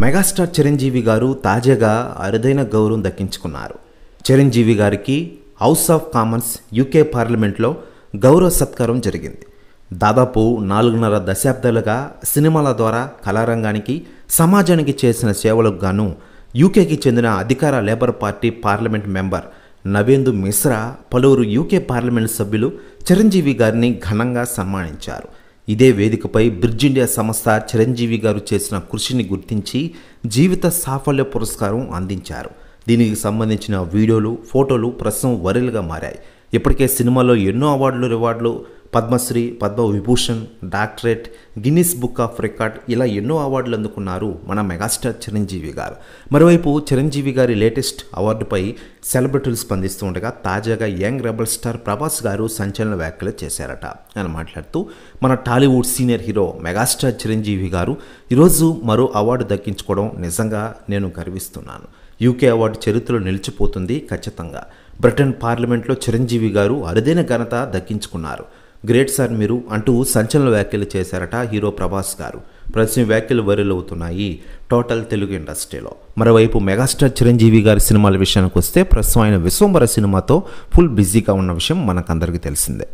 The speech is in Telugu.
మెగాస్టార్ చిరంజీవి గారు తాజాగా అరుదైన గౌరవం దక్కించుకున్నారు. చిరంజీవి గారికి హౌస్ ఆఫ్ కామన్స్ యూకే పార్లమెంట్లో గౌరవ సత్కారం జరిగింది. దాదాపు 4.5 దశాబ్దాలుగా సినిమాల ద్వారా కళారంగానికి సమాజానికి చేసిన సేవలకు గాను యూకేకి చెందిన అధికార labour party parliament member Navendu Mishra పలువురు యూకే పార్లమెంట్ సభ్యులు చిరంజీవి గారిని ఘనంగా సన్మానించారు. ఇదే వేదికపై బ్రిడ్జ్ ఇండియా సంస్థ చిరంజీవి గారు చేసిన కృషిని గుర్తించి జీవిత సాఫల్య పురస్కారం అందించారు. దీనికి సంబంధించిన వీడియోలు, ఫోటోలు ప్రస్తుతం వైరల్గా మారాయి. ఇప్పటికే సినిమాలో ఎన్నో రివార్డులు Padmashri, Padma Vibhushan, doctorate, Guinness book of record ఇలా ఎన్నో అవార్డులు అందుకున్నారు మన మెగాస్టార్ చిరంజీవి గారు. మరోవైపు చిరంజీవి గారి లేటెస్ట్ అవార్డుపై సెలబ్రిటీలు స్పందిస్తూ ఉండగా తాజాగా యంగ్ రెబల్ స్టార్ ప్రభాస్ గారు సంచలన వ్యాఖ్యలు చేశారట. ఆయన మాట్లాడుతూ, మన Tollywood senior hero megastar Chiranjeevi గారు ఈరోజు మరో అవార్డు దక్కించుకోవడం నిజంగా నేను గర్విస్తున్నాను. యూకే అవార్డు చరిత్రలో నిలిచిపోతుంది ఖచ్చితంగా. బ్రిటన్ పార్లమెంట్లో చిరంజీవి గారు అరుదైన ఘనత దక్కించుకున్నారు. గ్రేట్ సార్ మీరు అంటూ సంచలన వ్యాఖ్యలు చేశారట హీరో ప్రభాస్ గారు. ప్రస్తుతం వ్యాఖ్యలు వైరల్ అవుతున్నాయి టోటల్ తెలుగు ఇండస్ట్రీలో. మరోవైపు మెగాస్టార్ చిరంజీవి గారి సినిమాల విషయానికి వస్తే ప్రస్తుతం ఆయన విశ్వంబర సినిమాతో ఫుల్ బిజీగా ఉన్న విషయం మనకందరికీ తెలిసిందే.